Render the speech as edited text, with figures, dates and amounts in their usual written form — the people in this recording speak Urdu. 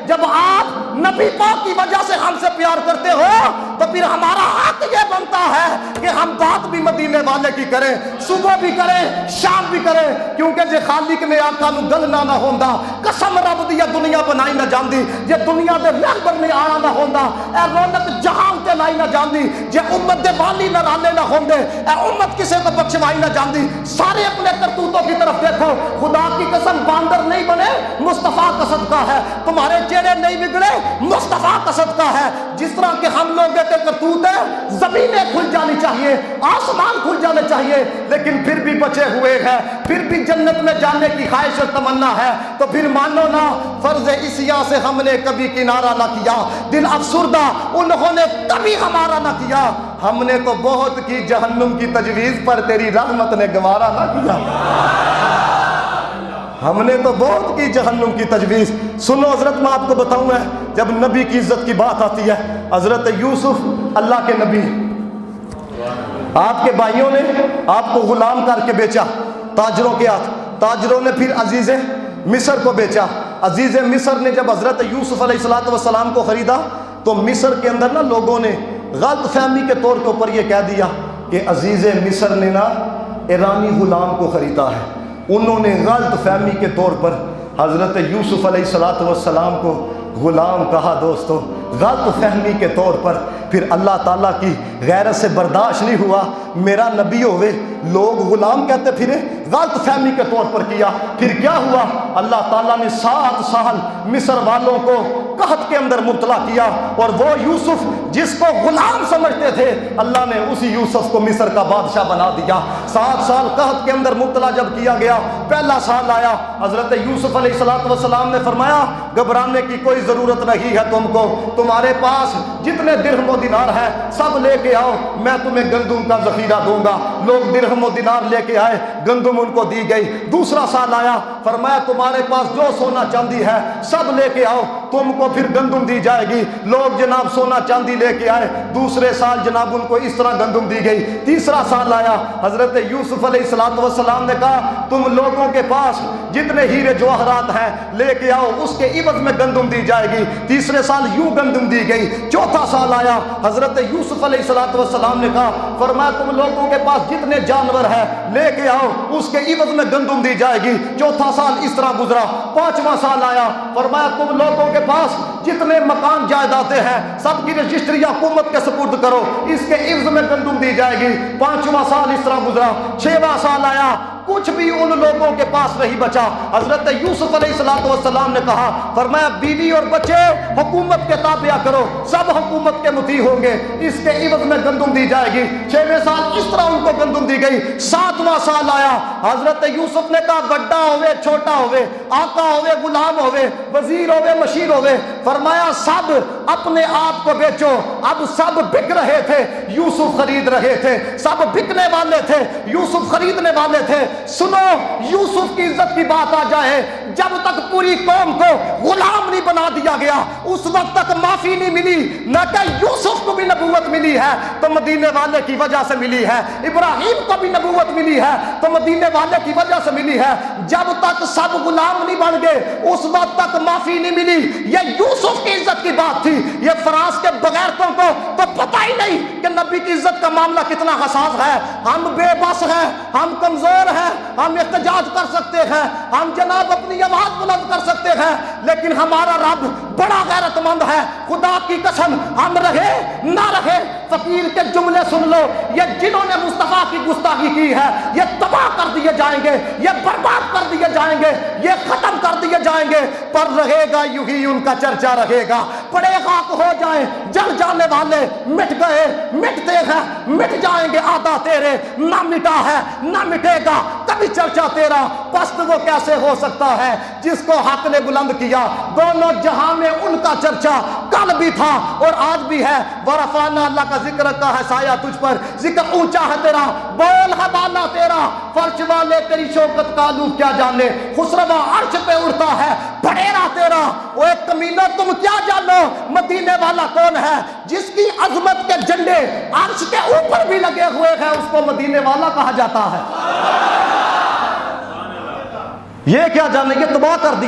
جب آپ نبی پاک کی وجہ سے ہم سے پیار کرتے ہو تو پھر ہمارا حق یہ بنتا ہے کہ ہم بات بھی مدینے والے کی کریں، صبح بھی کریں شام بھی کریں، کیونکہ جے خالق نے آقا نو گلنا نہ ہوندا، قسم رب دی دنیا بنائی نہ جاندی، جے دنیا دے رہبر نے آنا نہ ہوندا، اے رونق جہان تے لائی نہ جاندی، جے امت دے والی نہ رالے نہ ہوندے، اے امت کسے کو بخشوائی نہ جاندی۔ سارے اپنے کرتوتوں کی طرف دیکھو، خدا کی قسم باندر نہیں بنے، مصطفیٰ کا صدقہ ہے، تمہارے چہرے نہیں بگڑے، مصطفیٰ کا صدقہ ہے۔ جس طرح کہ ہم لوگ کے کرتوت ہیں، زمینیں کھل جانی چاہیے، آسمان کھل جانے چاہیے، لیکن پھر بھی بچے ہوئے ہیں، پھر بھی جنت میں جانے کی خواہش اور تمنا ہے، تو پھر مانو نا فرض عصیاں سے ہم نے کبھی کنارہ نہ کیا، دل افسردہ انہوں نے کبھی ہمارا نہ کیا، ہم نے تو بہت کی جہنم کی تجویز پر تیری رحمت نے گوارا نہ کیا، ہم نے تو بہت کی جہنم کی تجویز۔ سنو حضرت میں آپ کو بتاؤں، میں جب نبی کی عزت کی بات آتی ہے، حضرت یوسف اللہ کے نبی، آپ کے بھائیوں نے آپ کو غلام کر کے بیچا تاجروں کے ہاتھ، تاجروں نے پھر عزیز مصر کو بیچا، عزیز مصر نے جب حضرت یوسف علیہ السلام کو خریدا تو مصر کے اندر نا لوگوں نے غلط فہمی کے طور کے اوپر یہ کہہ دیا کہ عزیز مصر نے نا ایرانی غلام کو خریدا ہے، انہوں نے غلط فہمی کے طور پر حضرت یوسف علیہ السلام کو غلام کہا۔ دوستو غلط فہمی کے طور پر پھر اللہ تعالیٰ کی غیرت سے برداشت نہیں ہوا، میرا نبی ہوئے لوگ غلام کہتے پھرے، غلط فہمی کے طور پر کیا، پھر کیا ہوا، اللہ تعالیٰ نے 7 سال مصر والوں کو قحط کے اندر مبتلا کیا، اور وہ یوسف جس کو غلام سمجھتے تھے اللہ نے اسی یوسف کو مصر کا بادشاہ بنا دیا۔ 7 سال قحط کے اندر مبتلا جب کیا گیا، پہلا سال آیا، حضرت یوسف علیہ السلام نے فرمایا گھبرانے کی کوئی ضرورت نہیں ہے تم کو، تمہارے پاس جتنے درہم و دینار ہے سب لے کے آؤ، میں تمہیں گندم کا ذخیرہ دوں گا۔ لوگ درہم و دینار لے کے آئے، گندم ان کو دی گئی۔ دوسرا سال آیا، فرمایا تمہارے پاس جو سونا چاندی ہے سب لے کے آؤ، تم کو پھر گندم دی جائے گی۔ لوگ جناب سونا چاندی لے کے آئے، دوسرے سال جناب ان کو اس طرح گندم دی گئی۔ تیسرا سال آیا، حضرت یوسف علیہ السلام نے کہا تم لوگوں کے پاس جتنے ہیرے جواہرات ہیں لے کے آؤ، اس کے عوض میں گندم دی جائے گی۔ تیسرے سال یوں گندم دی گئی۔ چوتھا سال آیا، حضرت یوسف علیہ السلام نے کہا فرمایا تم لوگوں کے پاس جتنے جانور ہیں لے کے آؤ، اس کے عوض میں گندم دی جائے گی۔ چوتھا سال اس طرح گزرا۔ پانچواں سال آیا، فرمایا تم لوگوں کے پاس جتنے مکان جائیدادیں ہیں سب کی رجسٹری حکومت کے سپرد کرو، اس کے عوض میں گندم دی جائے گی۔ پانچواں سال اس طرح گزرا۔ چھواں سال آیا، کچھ بھی ان لوگوں کے پاس نہیں بچا۔ حضرت یوسف علیہ السلام نے کہا فرمایا بیوی اور بچے حکومت کے تابع کرو، سب حکومت کے مطیع ہوں گے، اس کے عوض میں گندم دی جائے گی۔ 6ویں سال اس طرح ان کو گندم دی گئی۔ 7واں سال آیا، حضرت یوسف نے کہا بڑا ہوئے چھوٹا ہوئے، آقا ہوئے غلام ہوئے، وزیر ہوئے مشیر ہوئے، فرمایا سب اپنے آپ کو بیچو۔ اب سب بک رہے تھے، یوسف خرید رہے تھے، سب بکنے والے تھے، یوسف خریدنے والے تھے۔ سنو یوسف کی عزت کی بات آ جائے، جب تک پوری قوم کو غلام نہیں بنا دیا گیا اس وقت تک معافی نہیں ملی، نہ کہ یوسف کو بھی نبوت ملی ہے تو مدینے والے کی وجہ سے ملی ہے، ابراہیم کو بھی نبوت ملی ہے تو مدینے والے کی وجہ سے ملی ہے۔ جب تک سب غلام نہیں بن گئے اس وقت تک معافی نہیں ملی۔ یہ یوسف کی عزت کی بات تھی، یہ فراز کے بغیرتوں کو تو پتہ ہی نہیں کہ نبی کی عزت کا معاملہ کتنا حساس ہے۔ ہم بے بس ہیں، ہم کمزور ہیں، ہم احتجاج کر سکتے ہیں، ہم جناب اپنی آواز بلند کر سکتے ہیں، لیکن ہمارا رب بڑا غیرت مند ہے۔ خدا کی قسم ہم رہے نہ رہے فقیر کے جملے سن لو، یہ جنہوں نے مصطفیٰ کی گستاخی کی ہے یہ تباہ کر دیے جائیں گے، یہ برباد کر دیے جائیں گے، یہ ختم کر دیے جائیں گے، پر رہے گا یوں ہی ان کا چرچا رہے گا۔ پڑے خاک ہو جائیں جل جانے والے، مٹ گئے مٹتے ہیں، مٹ جائیں گے آدھا تیرے، نہ مٹا ہے نہ مٹے گا کبھی چرچا تیرا، پست وہ کیسے ہو سکتا ہے جس کو حق نے بلند کیا۔ دونوں جہاں میں ان کا چرچا کل بھی تھا اور آج بھی ہے۔ ورفعنا، اللہ کا ذکر کا ہے سایہ تجھ پر، ذکر اونچا ہے تیرا، بول ہے بالا تیرا، فرش والے تیری شوکت کا لوگ کیا جانے، خسروا عرش پہ اڑتا ہے بڑیرا تیرا۔ وہ ایک کمینہ تم کیا جانو مدینے والا کون ہے جس کی عظمت کے جھنڈے عرش کے اوپر بھی لگے ہوئے ہیں، اس کو مدینے والا کہا جاتا ہے۔ یہ کیا جانے، یہ تباہ کر دی